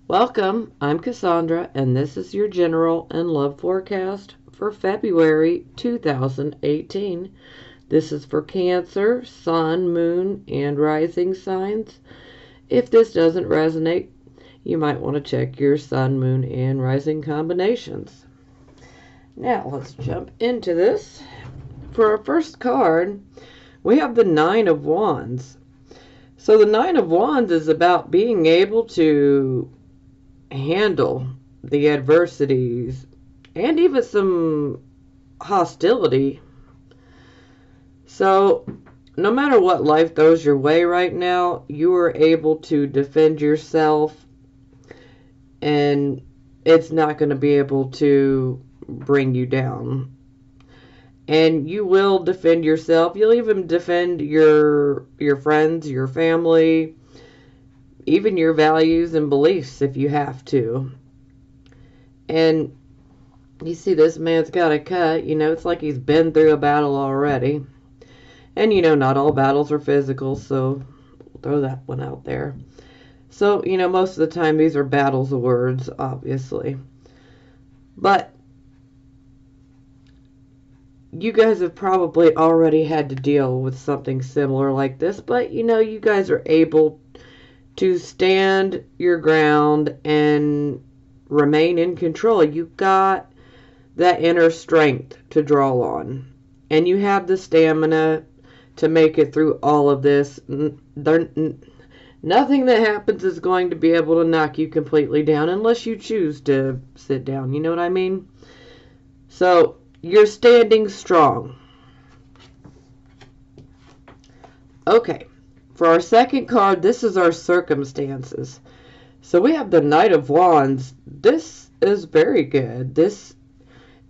Welcome, I'm Cassandra, and this is your general and love forecast for February 2018. This is for Cancer, Sun, Moon, and Rising signs. If this doesn't resonate, you might want to check your Sun, Moon, and Rising combinations. Now, let's jump into this. For our first card, we have the Nine of Wands. So the Nine of Wands is about being able to handle the adversities and even some hostility. So no matter what life throws your way right now, you are able to defend yourself, and it's not going to be able to bring you down. And you will defend yourself. You'll even defend your friends, your family, even your values and beliefs if you have to. And you see this man's got a cut. It's like he's been through a battle already. And not all battles are physical, so we'll throw that one out there. So, most of the time these are battles of words, obviously. But you guys have probably already had to deal with something similar like this, but you guys are able to stand your ground and remain in control. You've got that inner strength to draw on, and you have the stamina to make it through all of this. Nothing that happens is going to be able to knock you completely down unless you choose to sit down. You know what I mean? So you're standing strong. Okay, for our second card, this is our circumstances. So we have the Knight of Wands. This is very good. This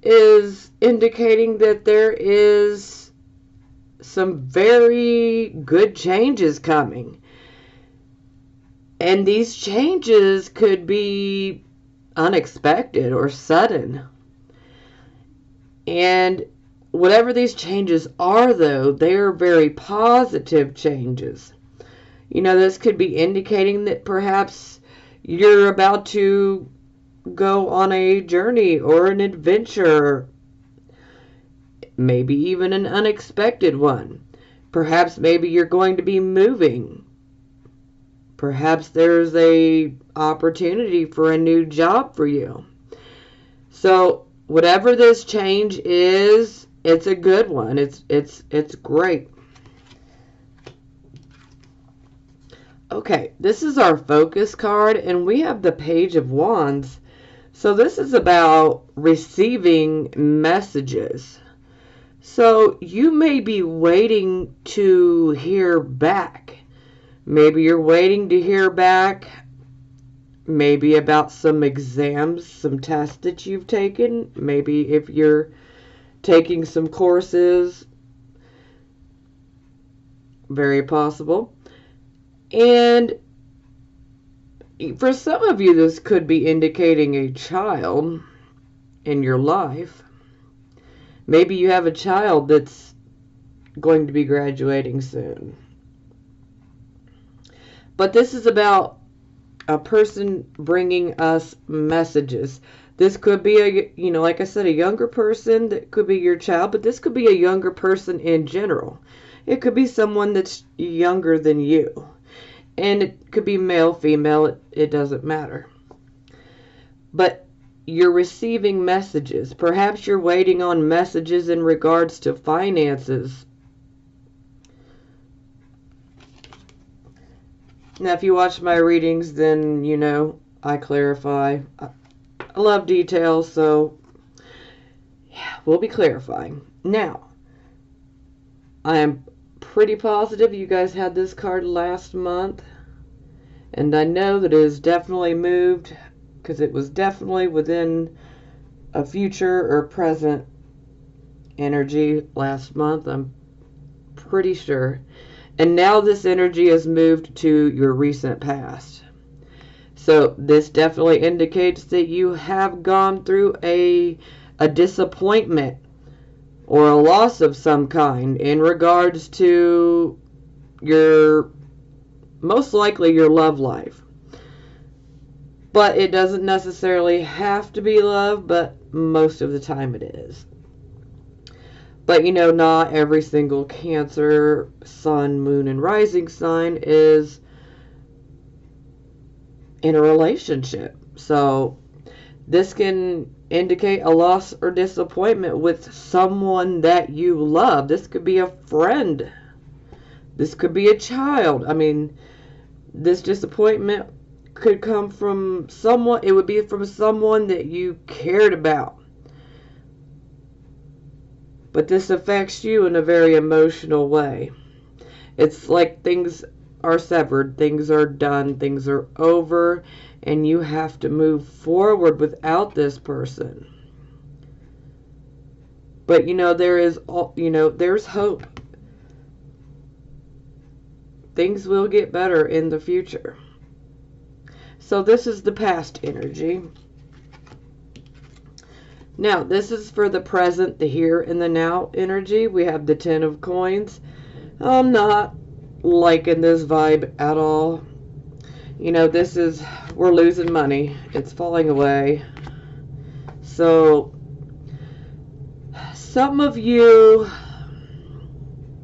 is indicating that there is some very good changes coming. And these changes could be unexpected or sudden. And whatever these changes are, though, they are very positive changes. This could be indicating that perhaps you're about to go on a journey or an adventure, maybe even an unexpected one. Perhaps maybe you're going to be moving. Perhaps there's a opportunity for a new job for you. So whatever this change is, it's a good one. It's great. Okay, this is our focus card, and we have the Page of Wands. So this is about receiving messages. So you may be waiting to hear back. Maybe you're waiting to hear back maybe about some exams, some tests that you've taken. Maybe if you're taking some courses. Very possible. And for some of you, this could be indicating a child in your life. Maybe you have a child that's going to be graduating soon. But this is about a person bringing us messages. This could be like I said, a younger person. That could be your child, but this could be a younger person in general. It could be someone that's younger than you. And it could be male, female, it doesn't matter. But you're receiving messages. Perhaps you're waiting on messages in regards to finances. Now, if you watch my readings, then I clarify. I love details, so yeah, we'll be clarifying. Now, I am pretty positive you guys had this card last month, and I know that it has definitely moved because it was definitely within a future or present energy last month. I'm pretty sure. And now this energy has moved to your recent past. So this definitely indicates that you have gone through a disappointment or a loss of some kind in regards to most likely your love life. But it doesn't necessarily have to be love, but most of the time it is. But you know, not every single Cancer, Sun, Moon, and Rising sign is in a relationship. So this can indicate a loss or disappointment with someone that you love. This could be a friend. This could be a child. I mean, this disappointment could come from someone. It would be from someone that you cared about. But this affects you in a very emotional way. It's like things are severed, things are done, things are over, and you have to move forward without this person. But you know, there's hope. Things will get better in the future. So this is the past energy. Now, this is for the present, the here and the now energy. We have the 10 of coins. I'm not liking this vibe at all. You know, we're losing money. It's falling away. So, some of you,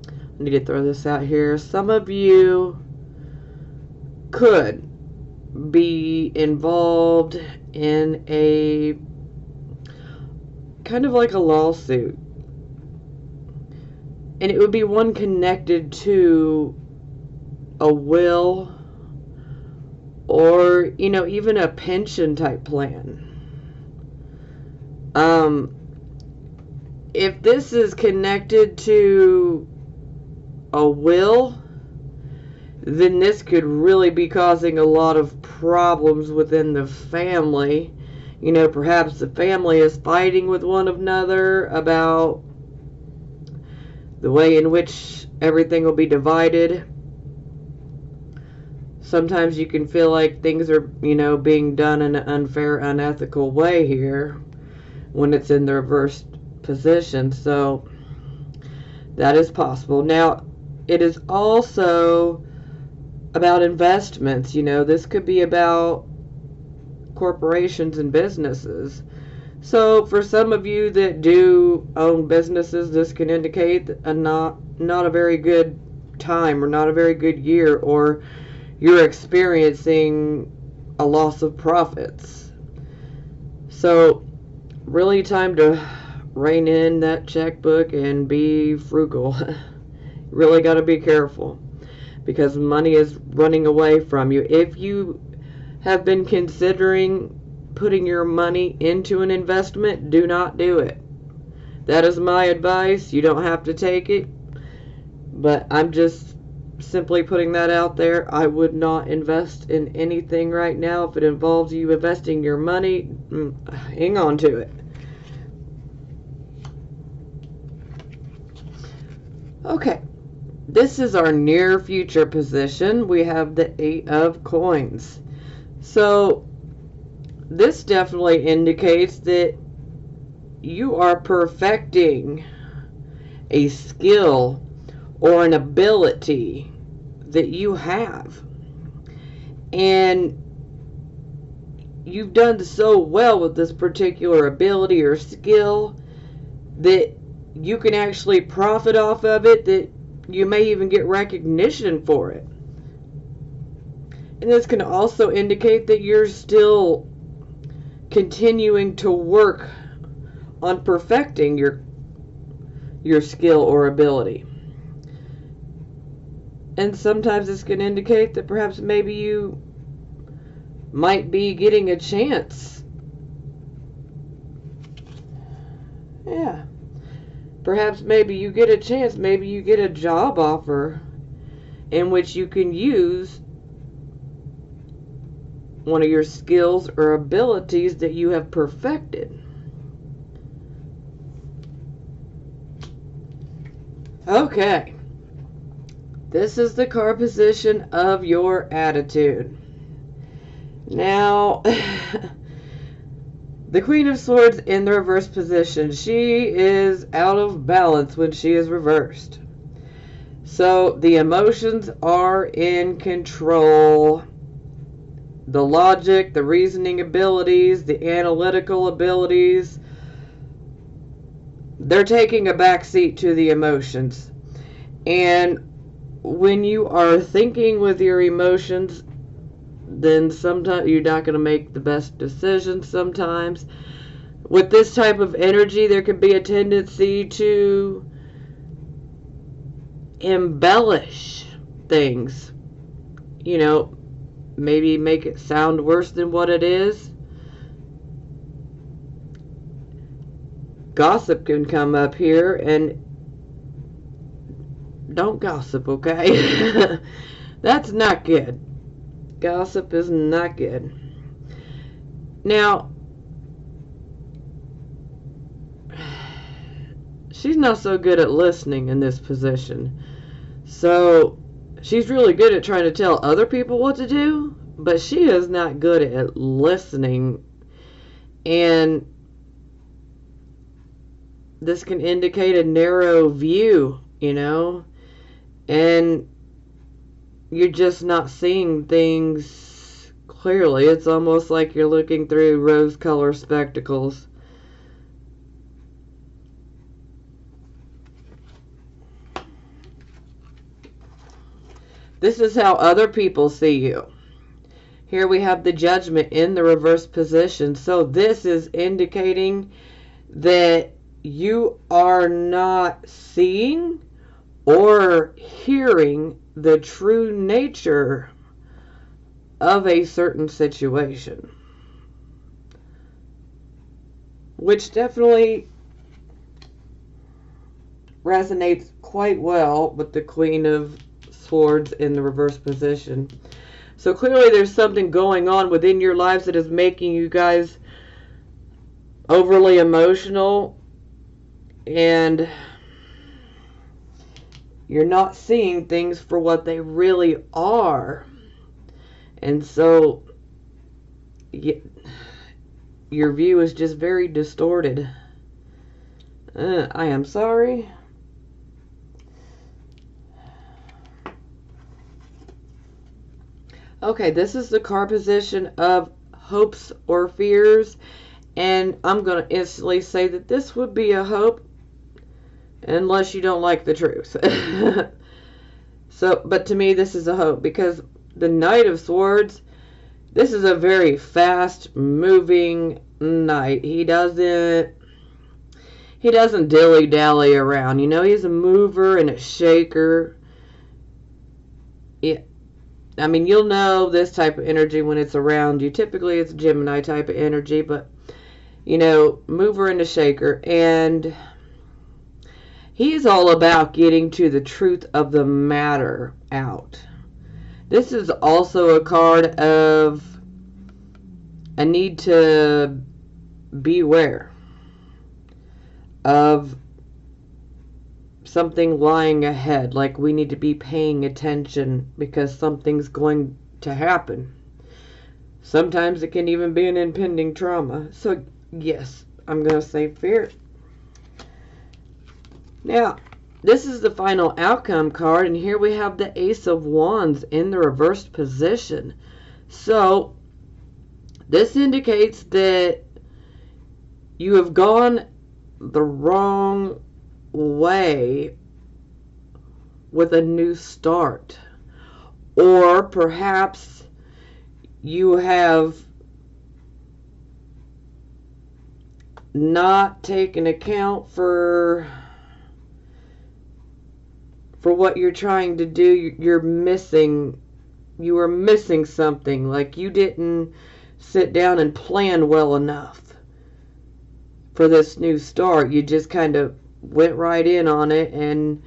I need to throw this out here. Some of you could be involved in a kind of like a lawsuit. And it would be one connected to a will or, you know, even a pension type plan. If this is connected to a will, then this could really be causing a lot of problems within the family. You know, perhaps the family is fighting with one another about the way in which everything will be divided. Sometimes you can feel like things are, you know, being done in an unfair, unethical way here when it's in the reversed position. So that is possible. Now, it is also about investments. You know, this could be about corporations and businesses. So for some of you that do own businesses, this can indicate not a very good time or not a very good year, or you're experiencing a loss of profits. So really time to rein in that checkbook and be frugal. Really got to be careful because money is running away from you. If you have been considering putting your money into an investment, do not do it. That is my advice. You don't have to take it, but I'm just simply putting that out there. I would not invest in anything right now. If it involves you investing your money, hang on to it. Okay, this is our near future position. We have the 8 of coins. So this definitely indicates that you are perfecting a skill or an ability that you have. And you've done so well with this particular ability or skill that you can actually profit off of it, that you may even get recognition for it. And this can also indicate that you're still continuing to work on perfecting your skill or ability. And sometimes this can indicate that perhaps maybe you might be getting a chance. Yeah. Perhaps maybe you get a chance, maybe you get a job offer in which you can use one of your skills or abilities that you have perfected. Okay. This is the card position of your attitude. Now, the Queen of Swords in the reverse position. She is out of balance when she is reversed. So the emotions are in control. the logic, the reasoning abilities, the analytical abilities, they're taking a backseat to the emotions. And when you are thinking with your emotions, then sometimes you're not going to make the best decisions sometimes. With this type of energy, there could be a tendency to embellish things. You know, maybe make it sound worse than what it is. Gossip can come up here, and don't gossip, okay? That's not good. Gossip is not good. Now, she's not so good at listening in this position. So, she's really good at trying to tell other people what to do, but she is not good at listening. And this can indicate a narrow view, you know, and you're just not seeing things clearly. It's almost like you're looking through rose-colored spectacles. This is how other people see you. Here we have the Judgment in the reverse position. So this is indicating that you are not seeing or hearing the true nature of a certain situation, which definitely resonates quite well with the Queen of Swords in the reverse position. So clearly there's something going on within your lives that is making you guys overly emotional, and you're not seeing things for what they really are. And so your view is just very distorted. I am sorry. Okay, this is the card position of hopes or fears. And I'm going to instantly say that this would be a hope, unless you don't like the truth. So, but to me, this is a hope, because the Knight of Swords, this is a very fast-moving knight. He doesn't dilly-dally around. You know, he's a mover and a shaker. Yeah. I mean, you'll know this type of energy when it's around you. Typically, it's Gemini type of energy, but, you know, mover and a shaker. And he's all about getting to the truth of the matter out. This is also a card of a need to beware of something lying ahead. Like, we need to be paying attention because something's going to happen. Sometimes it can even be an impending trauma. So, yes, I'm going to say fear. Now, this is the final outcome card, and here we have the Ace of Wands in the reversed position. So, this indicates that you have gone the wrong way with a new start. Or perhaps you have not taken account for what you're trying to do. You were missing something. Like, you didn't sit down and plan well enough for this new start. You just kind of went right in on it. And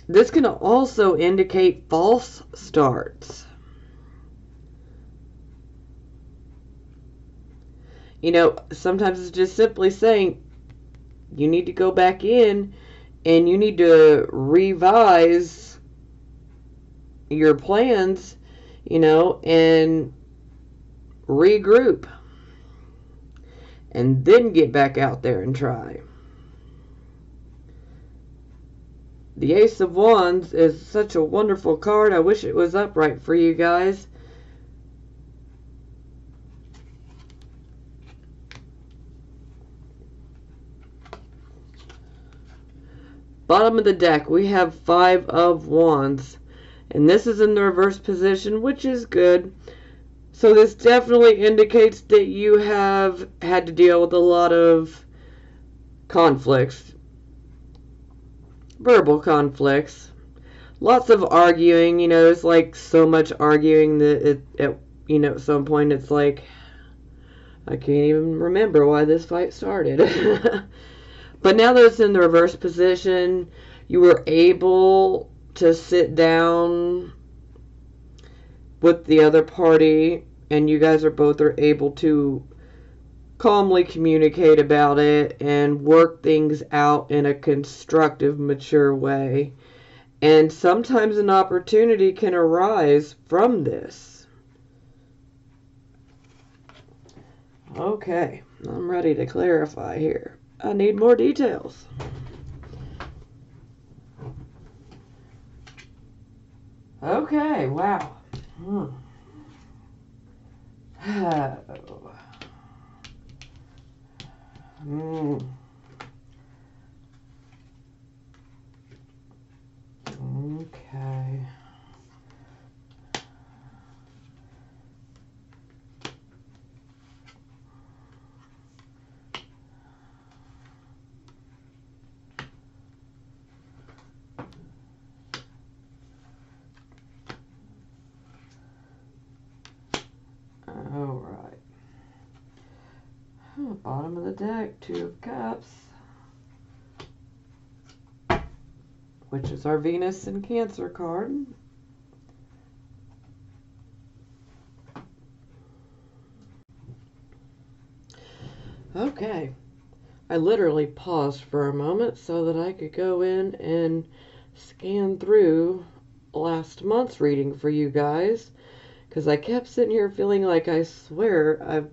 this can also indicate false starts. You know, sometimes it's just simply saying you need to go back in and you need to revise your plans, you know, and regroup. And then get back out there and try. The Ace of Wands is such a wonderful card. I wish it was upright for you guys. bottom of the deck, we have 5 of Wands. And this is in the reverse position, which is good. So this definitely indicates that you have had to deal with a lot of conflicts. Verbal conflicts. Lots of arguing, you know, it's like so much arguing that at some point it's like, I can't even remember why this fight started. But now that it's in the reverse position, you were able to sit down with the other party, and you guys are able to calmly communicate about it and work things out in a constructive, mature way. And sometimes an opportunity can arise from this. Okay, I'm ready to clarify here. I need more details. Okay, wow. Okay. All right. Bottom of the deck, 2 of Cups, which is our Venus and Cancer card. Okay. I literally paused for a moment so that I could go in and scan through last month's reading for you guys, because I kept sitting here feeling like, I swear,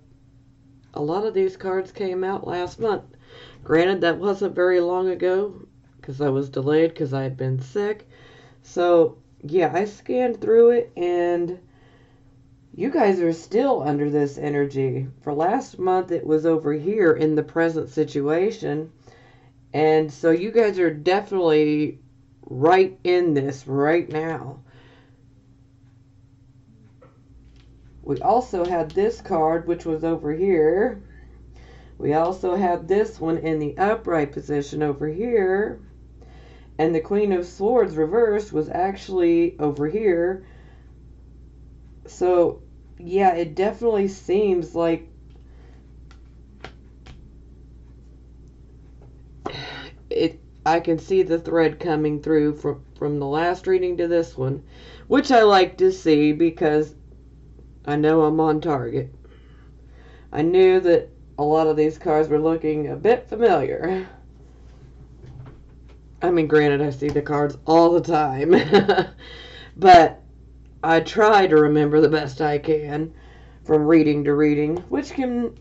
a lot of these cards came out last month. Granted, that wasn't very long ago because I was delayed because I had been sick. So, yeah, I scanned through it, and you guys are still under this energy. For last month, it was over here in the present situation. And so you guys are definitely right in this right now. We also had this card, which was over here. We also had this one in the upright position over here. And the Queen of Swords reversed was actually over here. So, yeah, it definitely seems like I can see the thread coming through from the last reading to this one, which I like to see because I know I'm on target. I knew that a lot of these cards were looking a bit familiar. I mean, granted, I see the cards all the time, but I try to remember the best I can from reading to reading, which can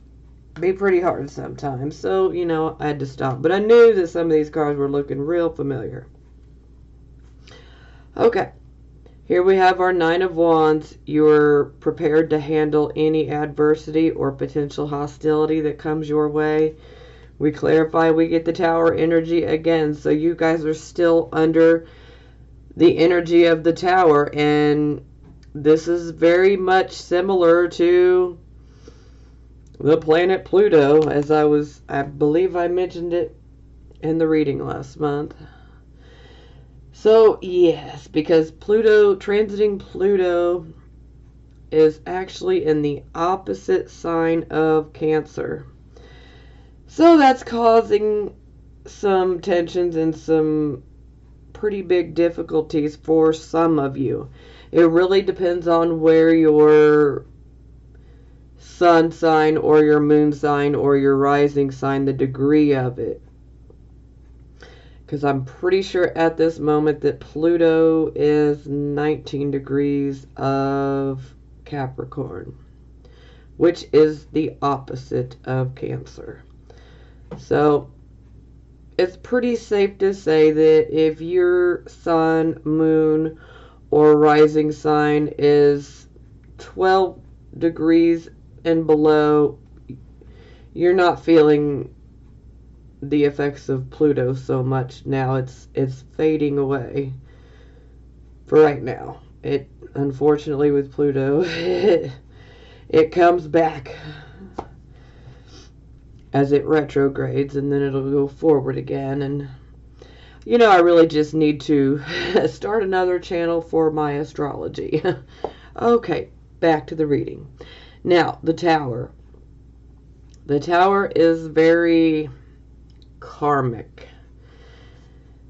be pretty hard sometimes. So, you know, I had to stop. But I knew that some of these cards were looking real familiar. Okay. Here we have our 9 of Wands. You're prepared to handle any adversity or potential hostility that comes your way. We clarify, we get the Tower energy again. So you guys are still under the energy of the Tower. And this is very much similar to the planet Pluto, as I believe I mentioned it in the reading last month. So, yes, because Pluto, transiting Pluto, is actually in the opposite sign of Cancer. So that's causing some tensions and some pretty big difficulties for some of you. It really depends on where your sun sign or your moon sign or your rising sign, the degree of it. Because I'm pretty sure at this moment that Pluto is 19 degrees of Capricorn, which is the opposite of Cancer. So it's pretty safe to say that if your sun, moon, or rising sign is 12 degrees and below, you're not feeling the effects of Pluto so much now. It's fading away for right now. It unfortunately with Pluto it comes back as it retrogrades, and then it'll go forward again. And you know, I really just need to start another channel for my astrology. Okay, back to the reading. Now, the Tower. The Tower is very karmic.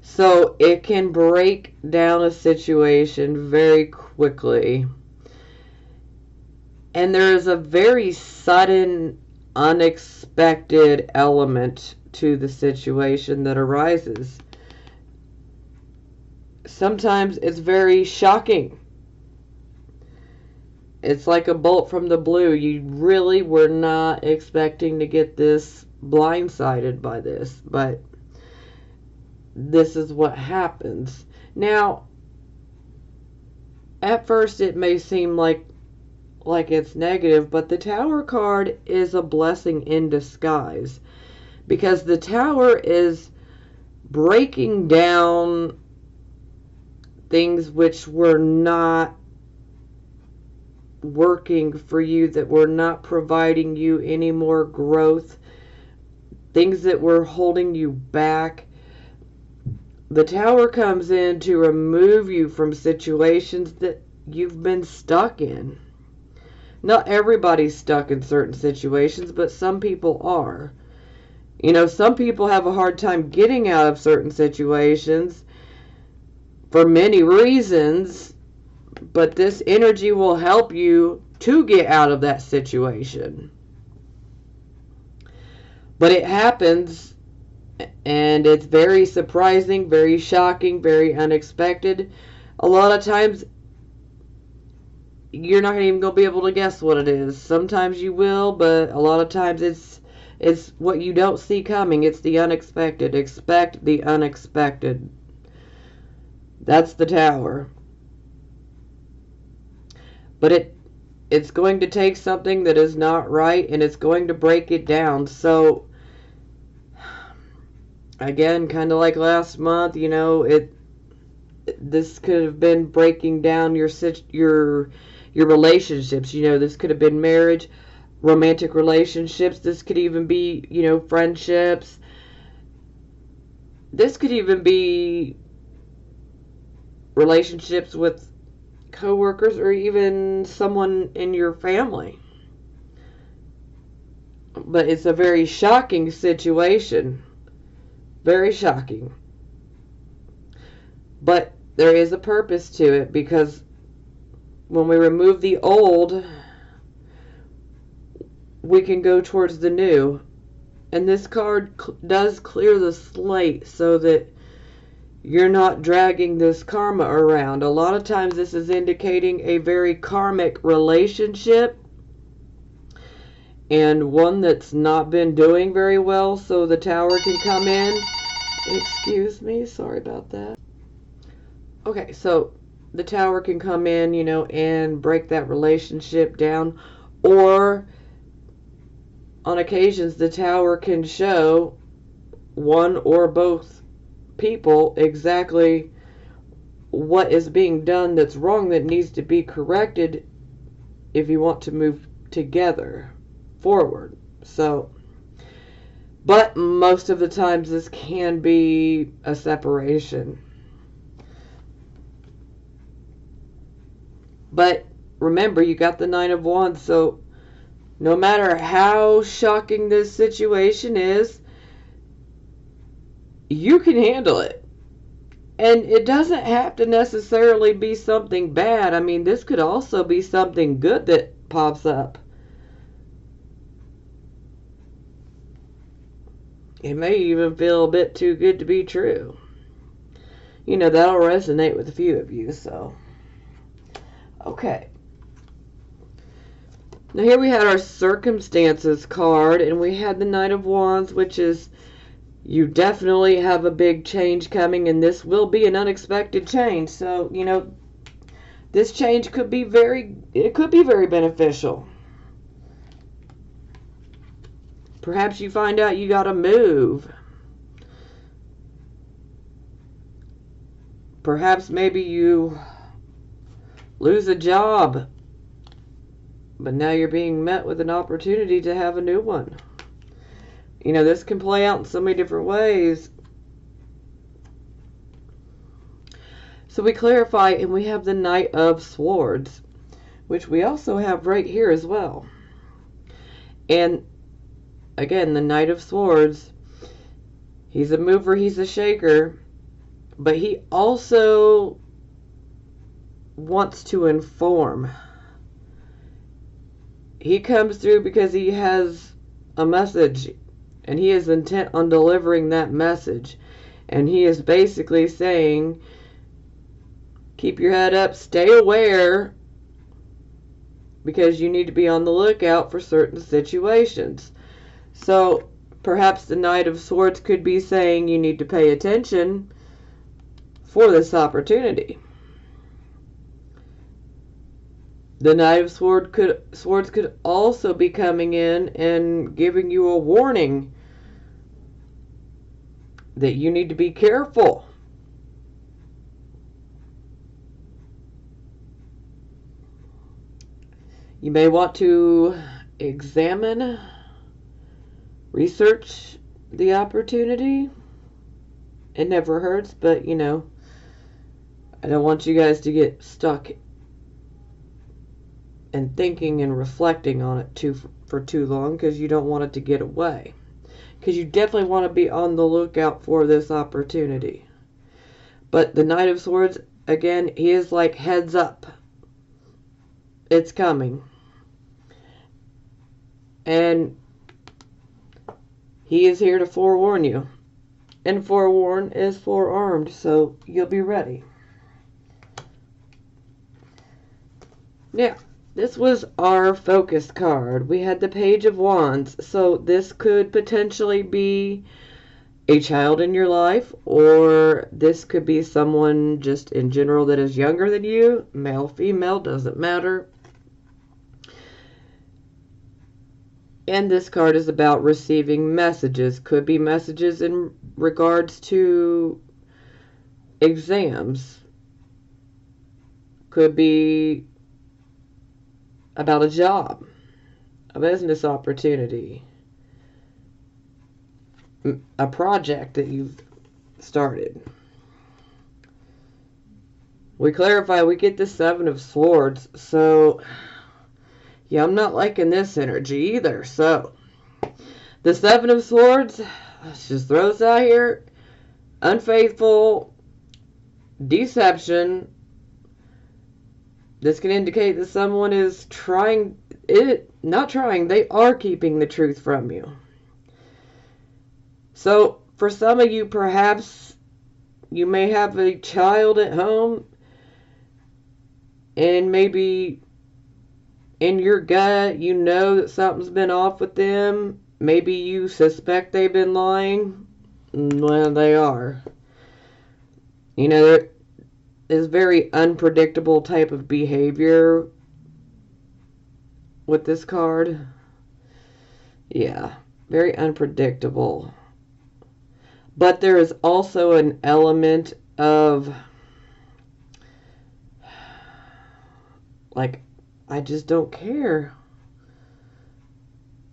So it can break down a situation very quickly. And there is a very sudden, unexpected element to the situation that arises. Sometimes it's very shocking. It's like a bolt from the blue. You really were not expecting to get this blindsided by this, but this is what happens. Now, at first it may seem like it's negative, but the Tower card is a blessing in disguise, because the Tower is breaking down things which were not working for you, that were not providing you any more growth, things that were holding you back. The Tower comes in to remove you from situations that you've been stuck in. Not everybody's stuck in certain situations, but some people are. You know, some people have a hard time getting out of certain situations for many reasons, but this energy will help you to get out of that situation. But it happens, and it's very surprising, very shocking, very unexpected. A lot of times, you're not even going to be able to guess what it is. Sometimes you will, but a lot of times it's what you don't see coming. It's the unexpected. Expect the unexpected. That's the Tower. But it's going to take something that is not right, and it's going to break it down. So, again, kind of like last month, you know, this could have been breaking down your relationships. You know, this could have been marriage, romantic relationships. This could even be, you know, friendships. This could even be relationships with co-workers, or even someone in your family. But it's a very shocking situation. Very shocking. But there is a purpose to it, because when we remove the old, we can go towards the new. And this card does clear the slate so that you're not dragging this karma around. A lot of times this is indicating a very karmic relationship, and one that's not been doing very well, so the Tower can come in. Excuse me, sorry about that. Okay, so the Tower can come in, you know, and break that relationship down. Or on occasions the Tower can show one or both people exactly what is being done that's wrong, that needs to be corrected if you want to move together forward. So, but most of the times this can be a separation. But remember, you got the Nine of Wands, so no matter how shocking this situation is, you can handle it. And it doesn't have to necessarily be something bad. I mean, this could also be something good that pops up. It may even feel a bit too good to be true. You know, that'll resonate with a few of you, so. Okay. Now here we had our circumstances card, and we had the Knight of Wands, which is, you definitely have a big change coming, and this will be an unexpected change. So, you know, this change could be very beneficial. Perhaps you find out you got to move. perhaps maybe you lose a job, but now you're being met with an opportunity to have a new one. You know, this can play out in so many different ways. So we clarify, and we have the Knight of Swords, which we also have right here as well. And again, the Knight of Swords, he's a mover, he's a shaker, but he also wants to inform. He comes through because he has a message, and he is intent on delivering that message. And he is basically saying, keep your head up, stay aware, because you need to be on the lookout for certain situations. So perhaps the Knight of Swords could be saying you need to pay attention for this opportunity. The Knight of Swords could also be coming in and giving you a warning that you need to be careful. You may want to examine, research the opportunity. It never hurts, but you know, I don't want you guys to get stuck and thinking and reflecting on it for too long, because you don't want it to get away. Because you definitely want to be on the lookout for this opportunity. But the Knight of Swords, again, he is like heads up. It's coming. And he is here to forewarn you. And forewarn is forearmed, so you'll be ready. Now, this was our focus card. We had the Page of Wands, so this could potentially be a child in your life, or this could be someone just in general that is younger than you, male, female, doesn't matter. And this card is about receiving messages. Could be messages in regards to exams. Could be about a job, a business opportunity, a project that you've started. We clarify, we get the Seven of Swords, so yeah, I'm not liking this energy either. So the Seven of Swords, let's just throw this out here: unfaithful, deception. This can indicate that someone is they are keeping the truth from you. So for some of you, perhaps you may have a child at home, and maybe in your gut, you know that something's been off with them. Maybe you suspect they've been lying. Well, they are. You know, there is very unpredictable type of behavior with this card. Yeah, very unpredictable. But there is also an element of, like, I just don't care.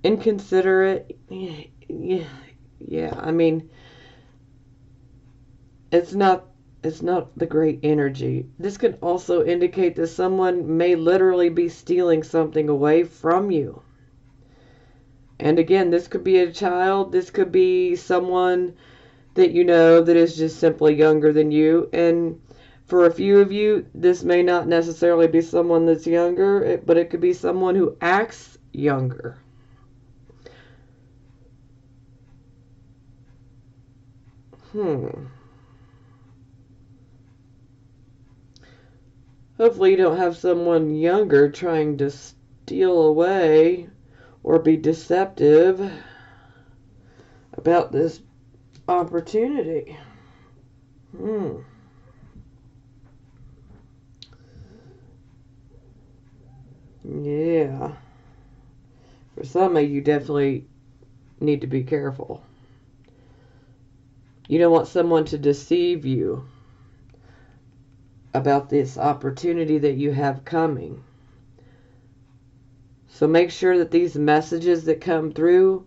Inconsiderate. Yeah, I mean, it's not the great energy. This could also indicate that someone may literally be stealing something away from you. And again, this could be a child. This could be someone that you know that is just simply younger than you. And for a few of you, this may not necessarily be someone that's younger, but it could be someone who acts younger. Hopefully you don't have someone younger trying to steal away or be deceptive about this opportunity. Yeah. For some of you, definitely need to be careful. You don't want someone to deceive you. about this opportunity that you have coming. So make sure that these messages that come through,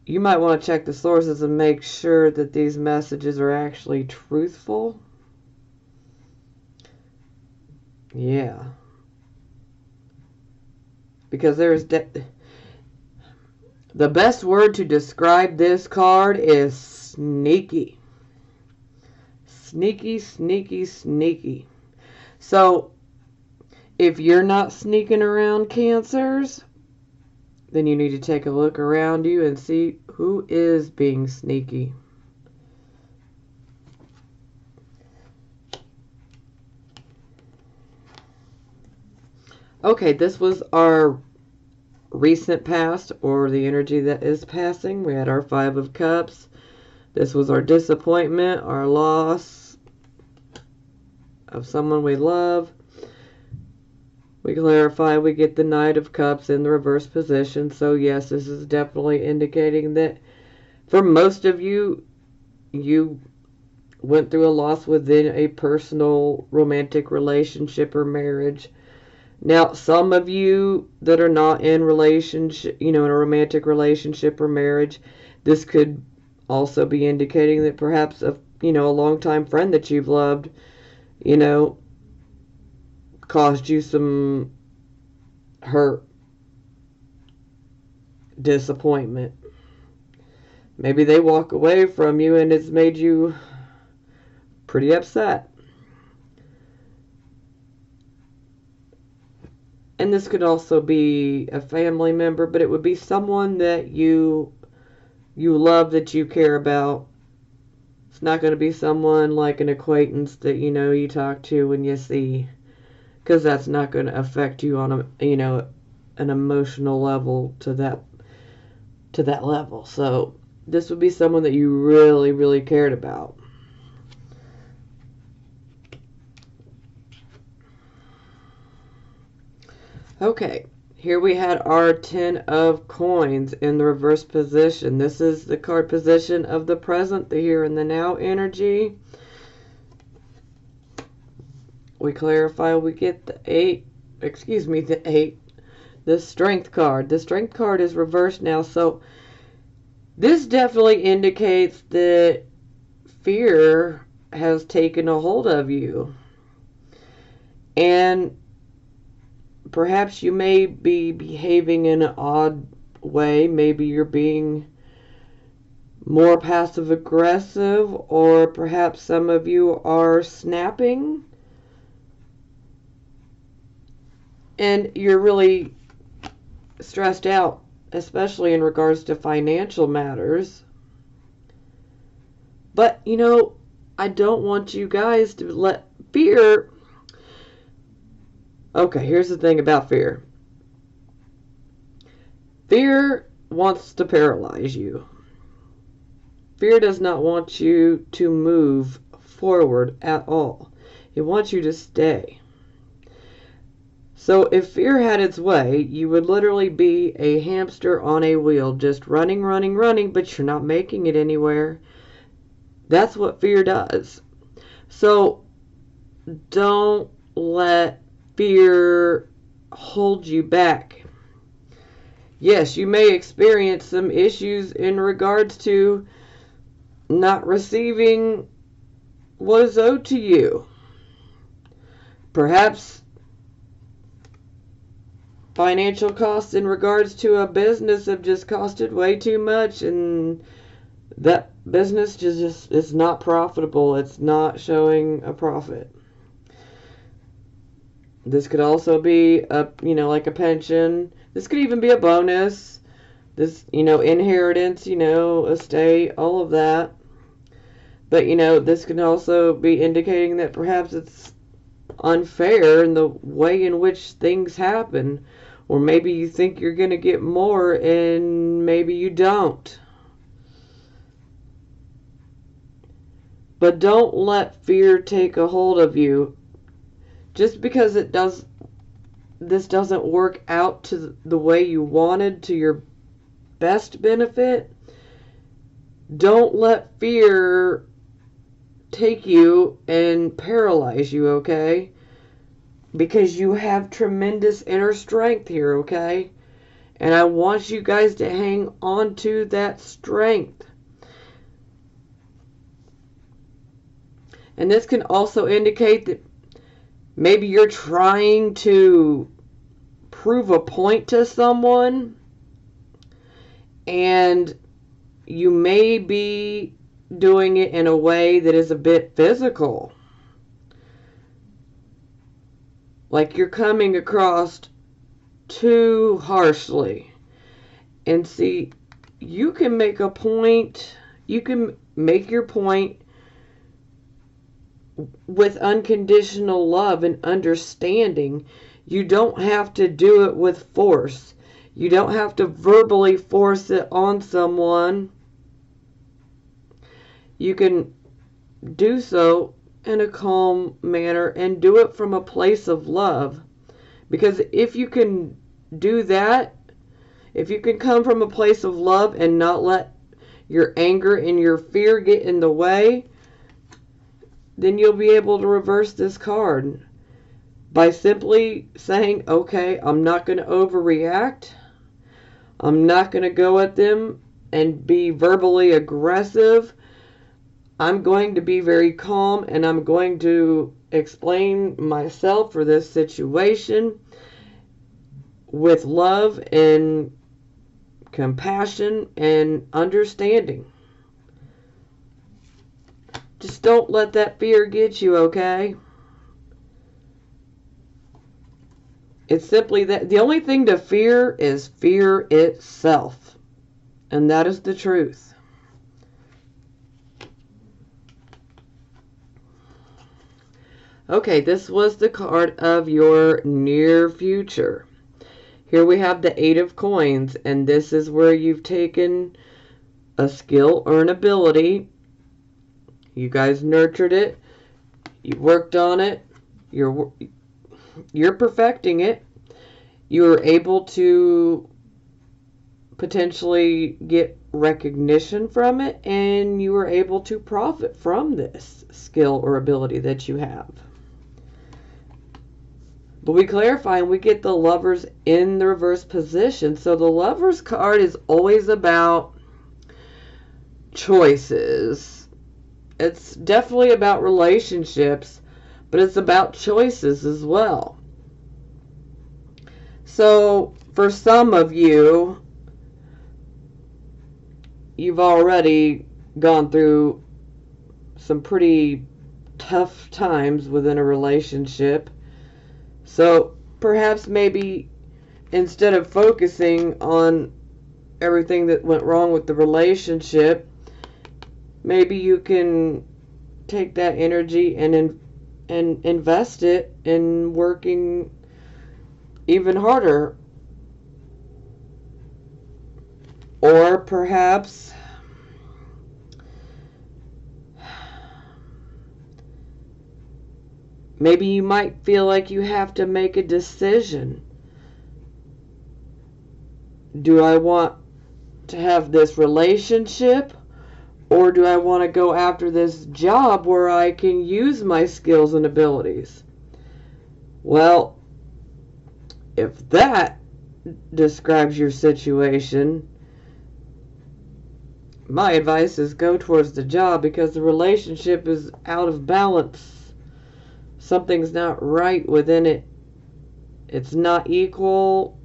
you might want to check the sources and make sure that these messages are actually truthful. Yeah. Because there's the best word to describe this card is sneaky. Sneaky, sneaky, sneaky. So, if you're not sneaking around, Cancers, then you need to take a look around you and see who is being sneaky. Okay, this was our recent past, or the energy that is passing. We had our Five of Cups. This was our disappointment, our loss of someone we love. We clarify, we get the Knight of Cups in the reverse position. So yes, this is definitely indicating that for most of you, you went through a loss within a personal romantic relationship or marriage. Now, some of you that are not in relationship, in a romantic relationship or marriage, this could also be indicating that perhaps a longtime friend that you've loved, caused you some hurt, disappointment. Maybe they walk away from you and it's made you pretty upset. And this could also be a family member, but it would be someone that you love, that you care about. It's not going to be someone like an acquaintance that you talk to when you see, because that's not going to affect you on an emotional level to that level. So this would be someone that you really, really cared about. Okay, here we had our 10 of Coins in the reverse position. This is the card position of the present, the here and the now energy. We clarify, we get the 8, the Strength card. The Strength card is reversed now, so this definitely indicates that fear has taken a hold of you. And perhaps you may be behaving in an odd way. Maybe you're being more passive aggressive, or perhaps some of you are snapping and you're really stressed out, especially in regards to financial matters. But I don't want you guys to let fear. Okay, here's the thing about fear. Fear wants to paralyze you. Fear does not want you to move forward at all. It wants you to stay. So if fear had its way, you would literally be a hamster on a wheel, just running, running, running, but you're not making it anywhere. That's what fear does. So don't let fear hold you back. Yes, you may experience some issues in regards to not receiving what is owed to you. Perhaps financial costs in regards to a business have just costed way too much, and that business just is not profitable. It's not showing a profit. This could also be like a pension. This could even be a bonus. This, inheritance, estate, all of that. But, this can also be indicating that perhaps it's unfair in the way in which things happen. Or maybe you think you're going to get more and maybe you don't. But don't let fear take a hold of you. Just because this doesn't work out to the way you wanted, to your best benefit, don't let fear take you and paralyze you, okay? Because you have tremendous inner strength here, okay? And I want you guys to hang on to that strength. And this can also indicate that maybe you're trying to prove a point to someone, and you may be doing it in a way that is a bit physical. Like you're coming across too harshly. And see, you can make a point, you can make your point with unconditional love and understanding. You don't have to do it with force. You don't have to verbally force it on someone. You can do so in a calm manner and do it from a place of love. Because if you can do that, if you can come from a place of love and not let your anger and your fear get in the way, then you'll be able to reverse this card by simply saying, okay, I'm not going to overreact. I'm not going to go at them and be verbally aggressive. I'm going to be very calm, and I'm going to explain myself for this situation with love and compassion and understanding. Just don't let that fear get you, okay? It's simply that the only thing to fear is fear itself. And that is the truth. Okay, this was the card of your near future. Here we have the Eight of Coins, and this is where you've taken a skill or an ability. You guys nurtured it. You worked on it. You're perfecting it. You were able to potentially get recognition from it, and you were able to profit from this skill or ability that you have. But we clarify and we get the Lovers in the reverse position. So the Lovers card is always about choices. It's definitely about relationships, but it's about choices as well. So for some of you, you've already gone through some pretty tough times within a relationship. So perhaps maybe instead of focusing on everything that went wrong with the relationship, maybe you can take that energy and invest it in working even harder. Or perhaps maybe you might feel like you have to make a decision. Do I want to have this relationship, or do I want to go after this job where I can use my skills and abilities? Well, if that describes your situation, my advice is go towards the job, because the relationship is out of balance. Something's not right within it. It's not equal.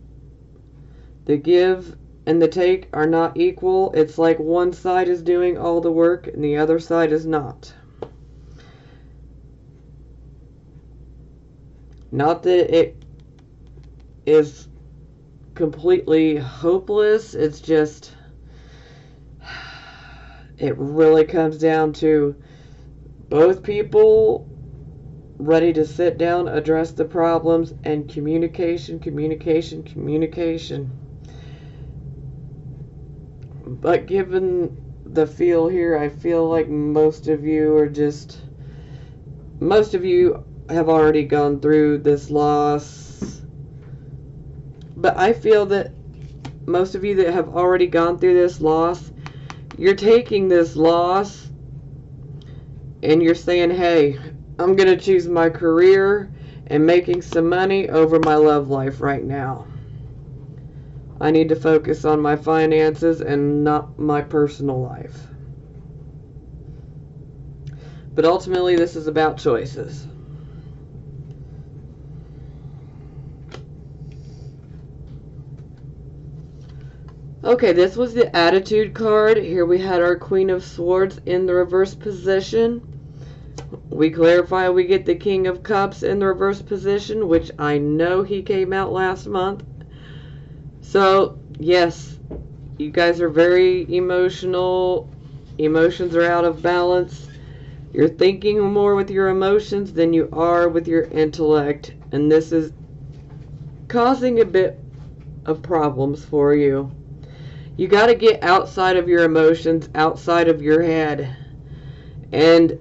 The give and the take are not equal. It's like one side is doing all the work and the other side is not. Not that it is completely hopeless. It's just, it really comes down to both people ready to sit down, address the problems, and communication. But given the feel here, I feel like most of you have already gone through this loss. But I feel that most of you that have already gone through this loss, you're taking this loss and you're saying, hey, I'm going to choose my career and making some money over my love life right now. I need to focus on my finances and not my personal life. But ultimately, this is about choices. Okay, this was the Attitude card. Here we had our Queen of Swords in the reverse position. We clarify we get the King of Cups in the reverse position, which I know he came out last month. So, yes, you guys are very emotional. Emotions are out of balance. You're thinking more with your emotions than you are with your intellect. And this is causing a bit of problems for you. You got to get outside of your emotions, outside of your head. And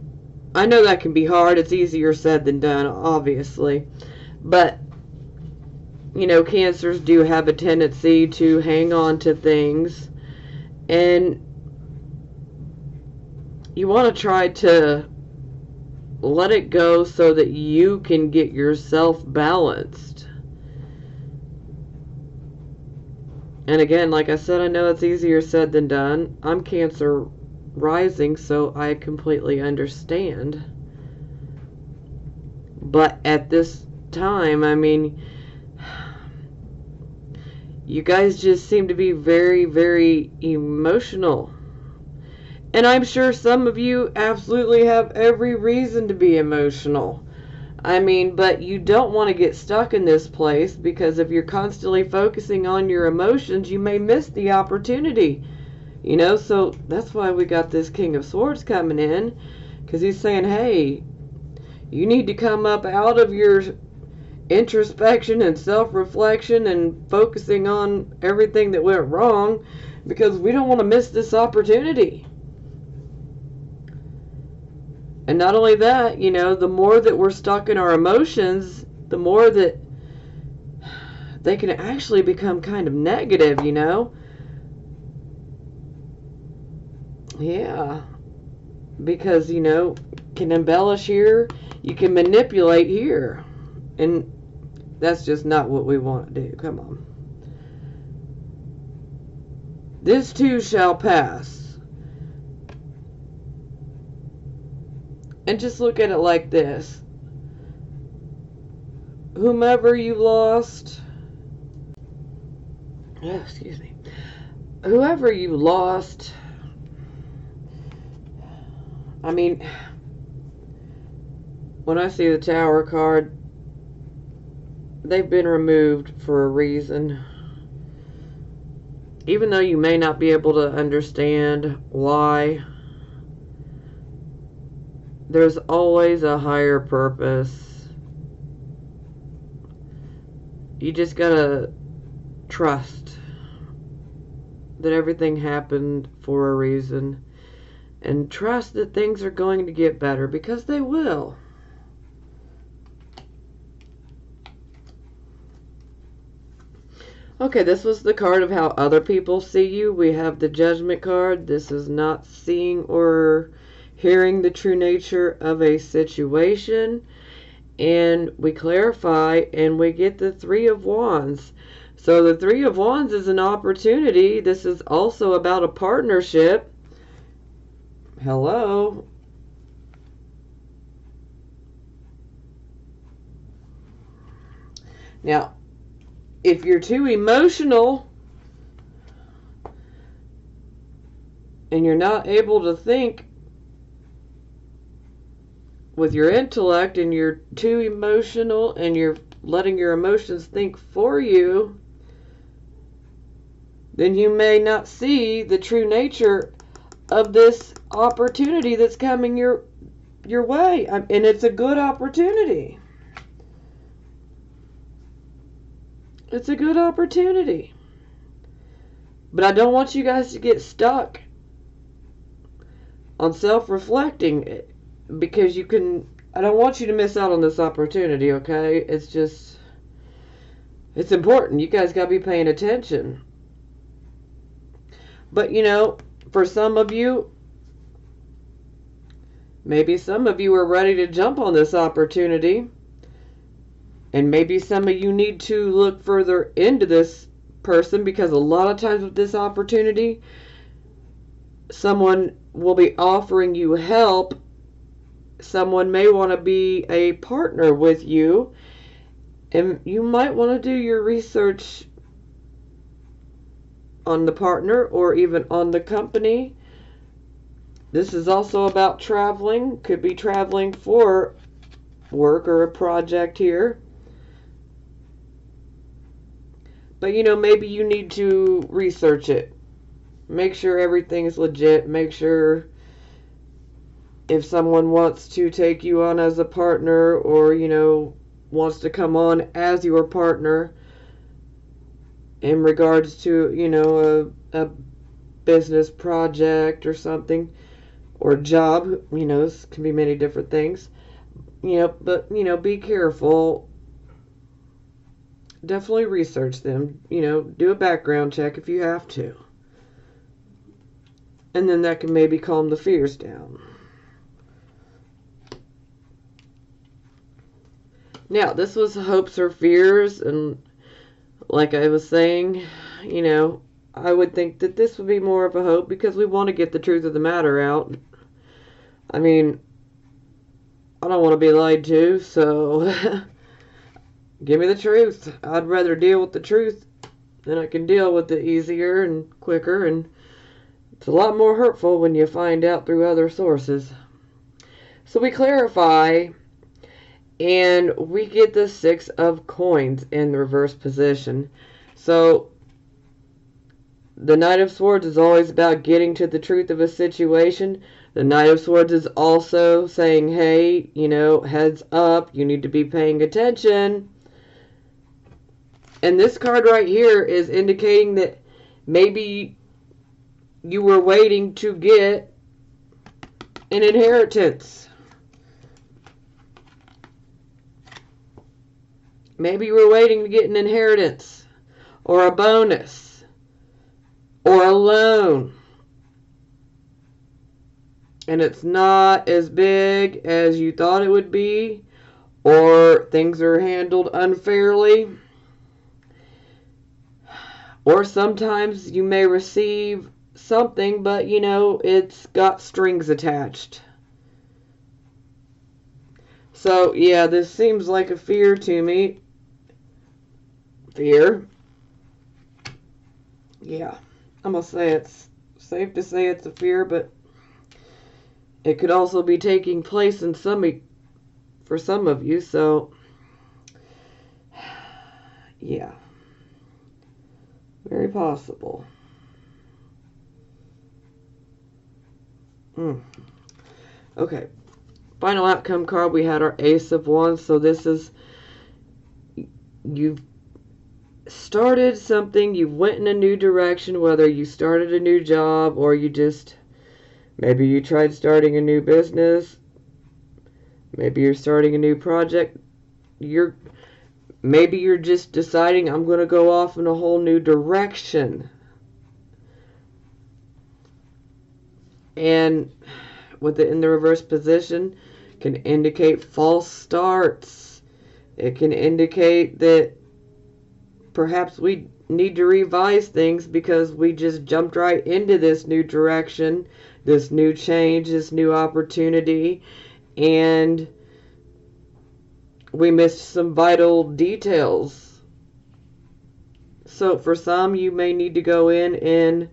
I know that can be hard. It's easier said than done, obviously. But, you know, Cancers do have a tendency to hang on to things. And you want to try to let it go so that you can get yourself balanced. And again, like I said, I know it's easier said than done. I'm Cancer rising, so I completely understand. But at this time, I mean, you guys just seem to be very, very emotional. And I'm sure some of you absolutely have every reason to be emotional. I mean, but you don't want to get stuck in this place, because if you're constantly focusing on your emotions, you may miss the opportunity. You know, so that's why we got this King of Swords coming in, because he's saying, hey, you need to come up out of your introspection and self-reflection and focusing on everything that went wrong, because we don't want to miss this opportunity. And not only that, you know, the more that we're stuck in our emotions, the more that they can actually become kind of negative, you know? Yeah. Because, you know, can embellish here, you can manipulate here. And that's just not what we want to do. Come on. This too shall pass. And just look at it like this. Whomever you lost, excuse me, whoever you lost, I mean, when I see the Tower card, they've been removed for a reason. Even though you may not be able to understand why, there's always a higher purpose. You just gotta trust that everything happened for a reason, and trust that things are going to get better, because they will. Okay, this was the card of how other people see you. We have the Judgment card. This is not seeing or hearing the true nature of a situation. And we clarify, and we get the Three of Wands. So the Three of Wands is an opportunity. This is also about a partnership. Hello. Now, if you're too emotional and you're not able to think with your intellect, and you're too emotional and you're letting your emotions think for you, then you may not see the true nature of this opportunity that's coming your way. And it's a good opportunity. It's a good opportunity. But I don't want you guys to get stuck on self-reflecting, because I don't want you to miss out on this opportunity, okay? It's just, it's important. You guys gotta be paying attention. But, you know, for some of you, Maybe some of you are ready to jump on this opportunity, and maybe some of you need to look further into this person, because a lot of times with this opportunity, someone will be offering you help. Someone may want to be a partner with you, and you might want to do your research on the partner or even on the company. This is also about traveling. Could be traveling for work or a project here. But maybe you need to research it. Make sure everything is legit. Make sure if someone wants to take you on as a partner, or, wants to come on as your partner in regards to, a business project or something, or job, this can be many different things, but, be careful. Definitely research them, do a background check if you have to. And then that can maybe calm the fears down. Now, this was hopes or fears, and like I was saying, I would think that this would be more of a hope, because we want to get the truth of the matter out. I mean, I don't want to be lied to, so give me the truth. I'd rather deal with the truth than I can deal with it easier and quicker, and it's a lot more hurtful when you find out through other sources. So we clarify, and we get the 6 of Coins in the reverse position. So the Knight of Swords is always about getting to the truth of a situation. The Knight of Swords is also saying, hey, heads up, you need to be paying attention. And this card right here is indicating that maybe you were waiting to get an inheritance. Maybe you were waiting to get an inheritance, or a bonus, or a loan. And it's not as big as you thought it would be, or things are handled unfairly. Or sometimes you may receive something, but it's got strings attached. So yeah, this seems like a fear to me. Fear. Yeah, I'm gonna say it's safe to say it's a fear, but it could also be taking place in for some of you. So yeah, very possible. Okay, final outcome card, we had our Ace of Wands. So this is, you've started something, you went in a new direction, whether you started a new job, or maybe you tried starting a new business, maybe you're starting a new project, maybe you're just deciding, I'm going to go off in a whole new direction. And with it in the reverse position, can indicate false starts. It can indicate that perhaps we need to revise things because we just jumped right into this new direction, this new change, this new opportunity, and we missed some vital details. So for some, you may need to go in and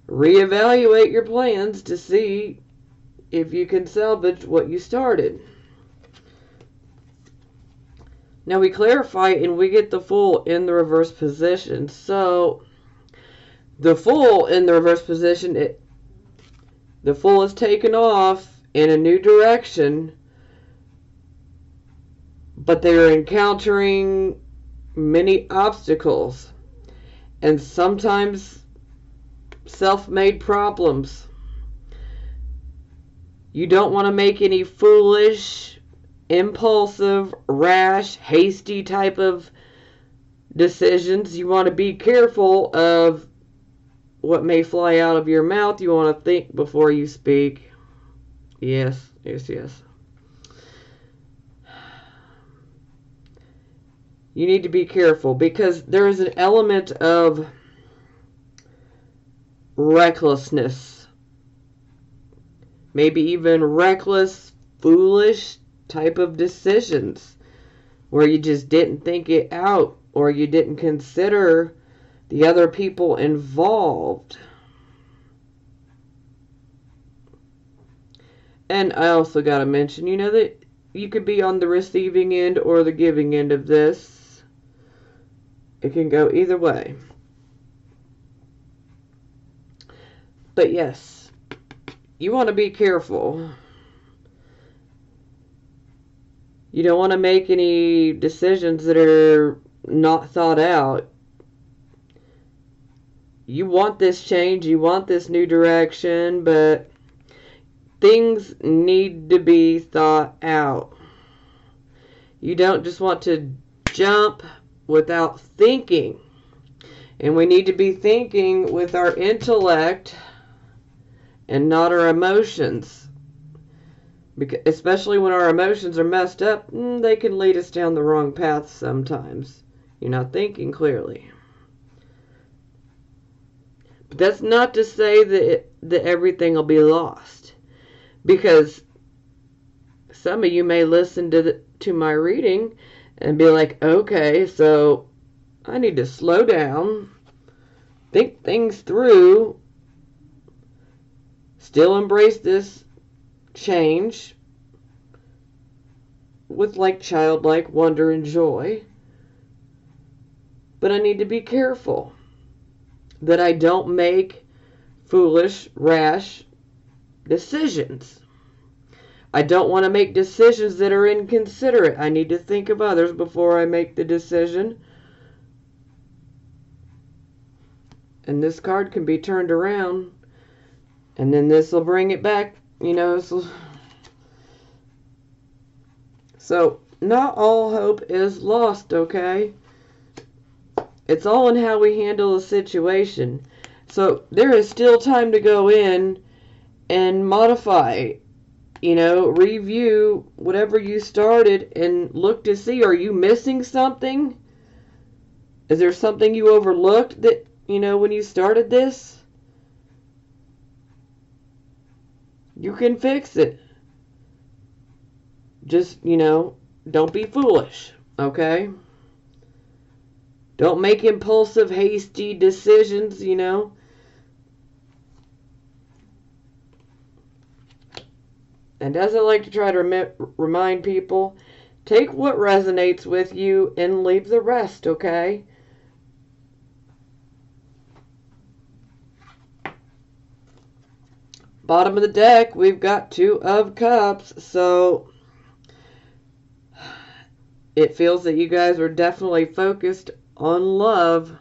reevaluate your plans to see if you can salvage what you started. Now we clarify, and we get the Fool in the reverse position. So the Fool in the reverse position, the Fool is taken off in a new direction, but they're encountering many obstacles and sometimes self-made problems. You don't want to make any foolish, impulsive, rash, hasty type of decisions. You want to be careful of what may fly out of your mouth. You want to think before you speak. Yes, ACS. You need to be careful because there is an element of recklessness. Maybe even reckless, foolish type of decisions where you just didn't think it out or you didn't consider the other people involved. And I also got to mention, you know, that you could be on the receiving end or the giving end of this. It can go either way. But yes, you want to be careful. You don't want to make any decisions that are not thought out. You want this change, you want this new direction, but things need to be thought out. You don't just want to jump without thinking. And we need to be thinking with our intellect and not our emotions. Because, especially when our emotions are messed up, they can lead us down the wrong path sometimes. You're not thinking clearly. But that's not to say that everything will be lost. Because some of you may listen to my reading and be like, okay, so I need to slow down, think things through, still embrace this change with like childlike wonder and joy. But I need to be careful that I don't make foolish, rash decisions. I don't want to make decisions that are inconsiderate. I need to think of others before I make the decision. And this card can be turned around. And then this will bring it back. You know. So, not all hope is lost, okay? It's all in how we handle the situation. So, there is still time to go in and modify, you know, review whatever you started and look to see, are you missing something? Is there something you overlooked that, you know, when you started this? You can fix it. Just, you know, don't be foolish, okay? Don't make impulsive, hasty decisions, you know. And as I like to try to remind people, take what resonates with you and leave the rest, okay? Bottom of the deck, we've got 2 of Cups, so it feels that you guys are definitely focused on love.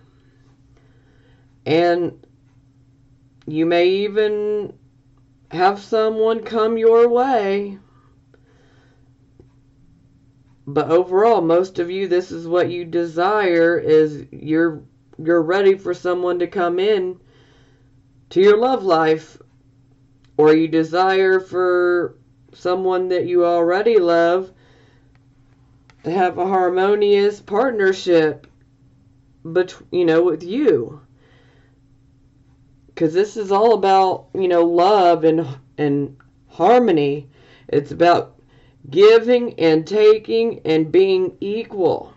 And you may even have someone come your way. But overall, most of you, this is what you desire, is you're ready for someone to come in to your love life. Or you desire for someone that you already love to have a harmonious partnership, you know, with you. Because this is all about, you know, love and harmony. It's about giving and taking and being equal.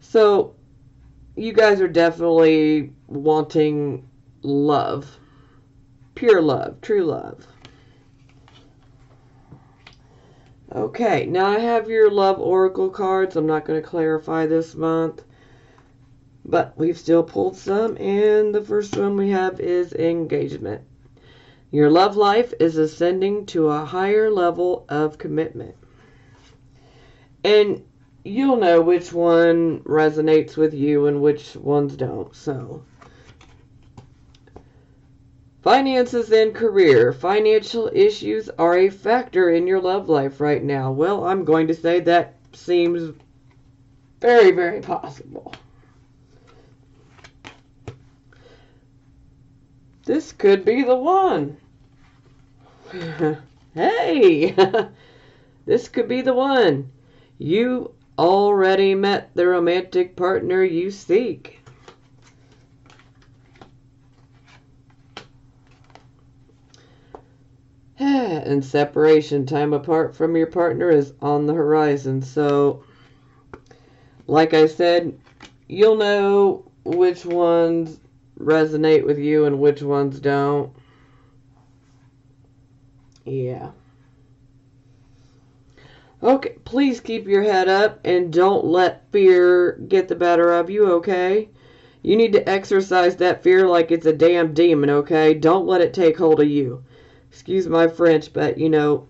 So, you guys are definitely wanting love. Pure love. True love. Okay, now I have your love oracle cards. I'm not going to clarify this month, but we've still pulled some, and the first one we have is engagement. Your love life is ascending to a higher level of commitment. And you'll know which one resonates with you and which ones don't. So, finances and career. Financial issues are a factor in your love life right now. Well, I'm going to say that seems very, very possible. This could be the one. Hey, this could be the one. You already met the romantic partner you seek. And separation, time apart from your partner, is on the horizon. So, like I said, you'll know which ones resonate with you and which ones don't. Yeah. Okay, please keep your head up and don't let fear get the better of you, okay? You need to exercise that fear like it's a damn demon, okay? Don't let it take hold of you. Excuse my French, but you know,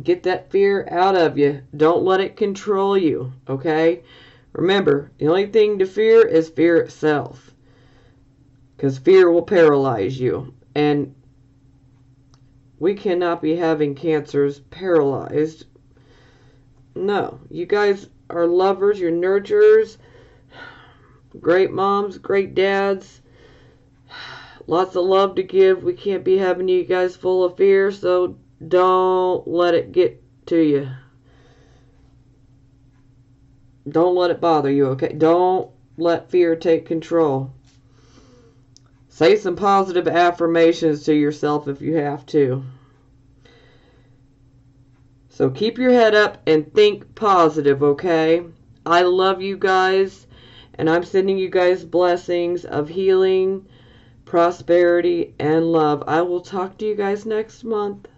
get that fear out of you. Don't let it control you, okay? Remember, the only thing to fear is fear itself. Because fear will paralyze you. And we cannot be having cancers paralyzed. No. You guys are lovers. You're nurturers. Great moms. Great dads. Lots of love to give. We can't be having you guys full of fear. So don't let it get to you. Don't let it bother you, okay? Don't let fear take control. Say some positive affirmations to yourself if you have to. So keep your head up and think positive, okay? I love you guys, and I'm sending you guys blessings of healing, prosperity, and love. I will talk to you guys next month.